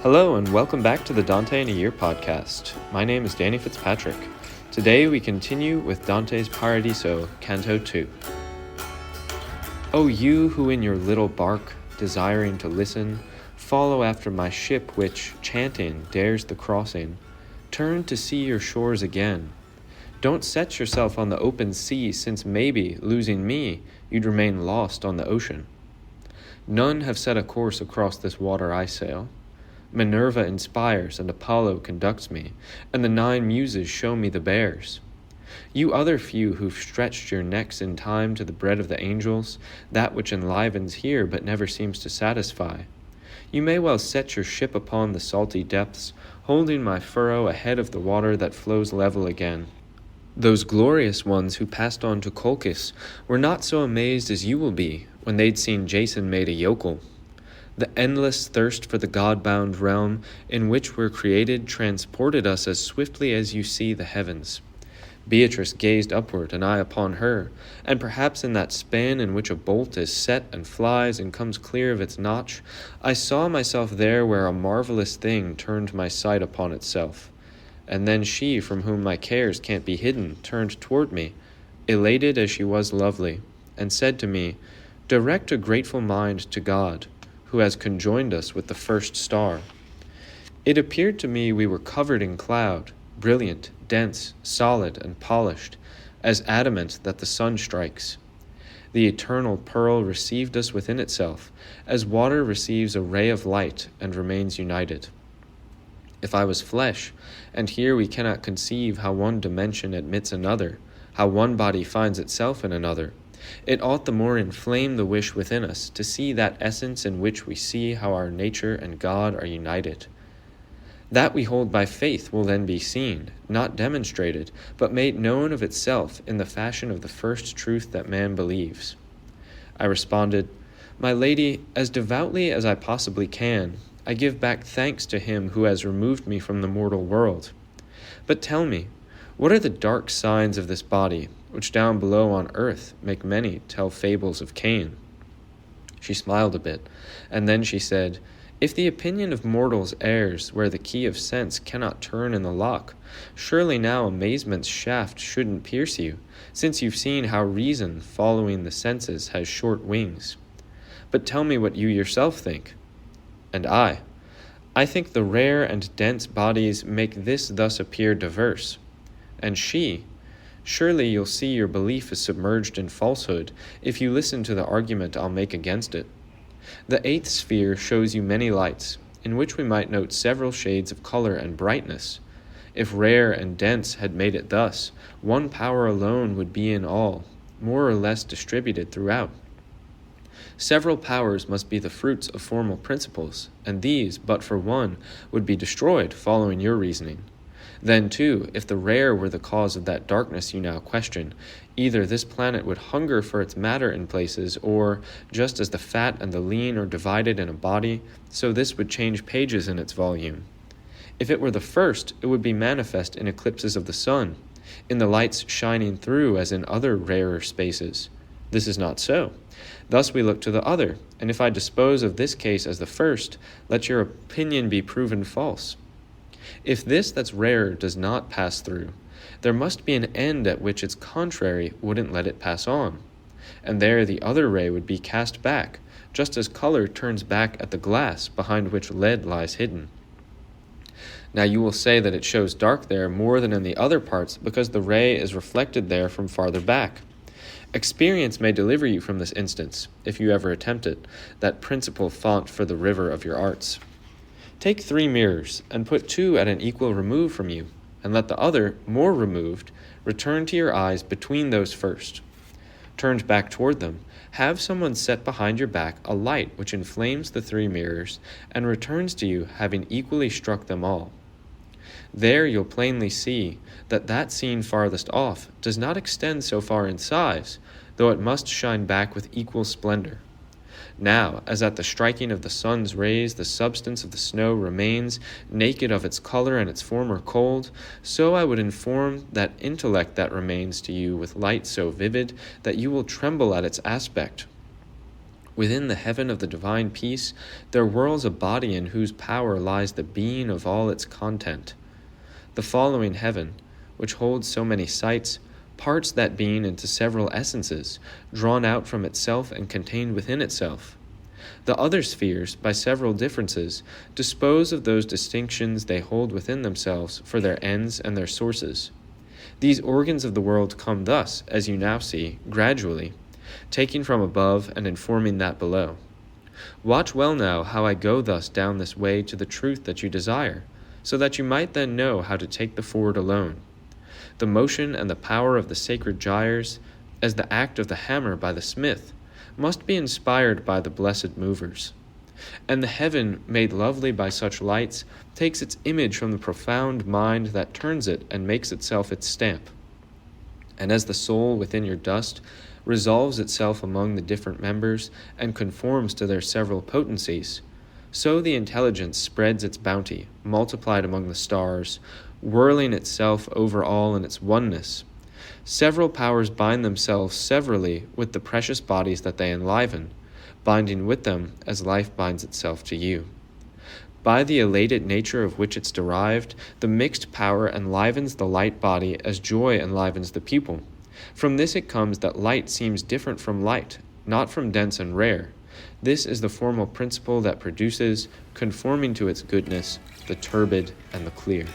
Hello and welcome back to the Dante in a Year podcast. My name is Danny Fitzpatrick. Today we continue with Dante's Paradiso, Canto 2. O you who in your little bark, desiring to listen, follow after my ship which, chanting, dares the crossing, turn to see your shores again. Don't set yourself on the open sea, since maybe, losing me, you'd remain lost on the ocean. None have set a course across this water I sail. Minerva inspires and Apollo conducts me, and the 9 muses show me the bears. You other few who've stretched your necks in time to the bread of the angels, that which enlivens here but never seems to satisfy, you may well set your ship upon the salty depths, holding my furrow ahead of the water that flows level again. Those glorious ones who passed on to Colchis were not so amazed as you will be when they'd seen Jason made a yokel. The endless thirst for the God-bound realm in which we're created transported us as swiftly as you see the heavens. Beatrice gazed upward, and I upon her, and perhaps in that span in which a bolt is set and flies and comes clear of its notch, I saw myself there where a marvelous thing turned my sight upon itself. And then she, from whom my cares can't be hidden, turned toward me, elated as she was lovely, and said to me, "Direct a grateful mind to God, who has conjoined us with the first star." It appeared to me we were covered in cloud, brilliant, dense, solid, and polished, as adamant that the sun strikes. The eternal pearl received us within itself, as water receives a ray of light and remains united. If I was flesh, and here we cannot conceive how one dimension admits another, how one body finds itself in another, it ought the more inflame the wish within us to see that essence in which we see how our nature and God are united. That we hold by faith will then be seen, not demonstrated, but made known of itself in the fashion of the first truth that man believes. I responded, "My lady, as devoutly as I possibly can, I give back thanks to him who has removed me from the mortal world. But tell me, what are the dark signs of this body, which down below on earth make many tell fables of Cain?" She smiled a bit, and then she said, "If the opinion of mortals errs where the key of sense cannot turn in the lock, surely now amazement's shaft shouldn't pierce you, since you've seen how reason, following the senses, has short wings. But tell me what you yourself think." And I think the rare and dense bodies make this thus appear diverse. And she, surely you'll see your belief is submerged in falsehood if you listen to the argument I'll make against it. The 8th sphere shows you many lights, in which we might note several shades of color and brightness. If rare and dense had made it thus, one power alone would be in all, more or less distributed throughout. Several powers must be the fruits of formal principles, and these, but for one, would be destroyed, following your reasoning. Then, too, if the rare were the cause of that darkness you now question, either this planet would hunger for its matter in places, or, just as the fat and the lean are divided in a body, so this would change pages in its volume. If it were the first, it would be manifest in eclipses of the sun, in the lights shining through as in other rarer spaces. This is not so. Thus we look to the other, and if I dispose of this case as the first, let your opinion be proven false. If this that's rare does not pass through, there must be an end at which its contrary wouldn't let it pass on, and there the other ray would be cast back, just as color turns back at the glass behind which lead lies hidden. Now you will say that it shows dark there more than in the other parts because the ray is reflected there from farther back. Experience may deliver you from this instance, if you ever attempt it, that principal font for the river of your arts. Take 3 mirrors, and put 2 at an equal remove from you, and let the other, more removed, return to your eyes between those first. Turned back toward them, have someone set behind your back a light which inflames the 3 mirrors, and returns to you having equally struck them all. There you'll plainly see that that scene farthest off does not extend so far in size, though it must shine back with equal splendor. Now, as at the striking of the sun's rays the substance of the snow remains, naked of its color and its former cold, so I would inform that intellect that remains to you with light so vivid that you will tremble at its aspect. Within the heaven of the divine peace, there whirls a body in whose power lies the being of all its content. The following heaven, which holds so many sights, parts that being into several essences, drawn out from itself and contained within itself. The other spheres, by several differences, dispose of those distinctions they hold within themselves for their ends and their sources. These organs of the world come thus, as you now see, gradually, taking from above and informing that below. Watch well now how I go thus down this way to the truth that you desire, so that you might then know how to take the ford alone. The motion and the power of the sacred gyres, as the act of the hammer by the smith, must be inspired by the blessed movers. And the heaven, made lovely by such lights, takes its image from the profound mind that turns it and makes itself its stamp. And as the soul within your dust resolves itself among the different members and conforms to their several potencies, so the intelligence spreads its bounty, multiplied among the stars, whirling itself over all in its oneness. Several powers bind themselves severally with the precious bodies that they enliven, binding with them as life binds itself to you. By the elated nature of which it's derived, the mixed power enlivens the light body as joy enlivens the pupil. From this it comes that light seems different from light, not from dense and rare. This is the formal principle that produces, conforming to its goodness, the turbid and the clear.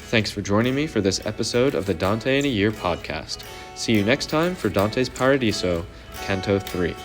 Thanks for joining me for this episode of the Dante in a Year podcast. See you next time for Dante's Paradiso, Canto 3.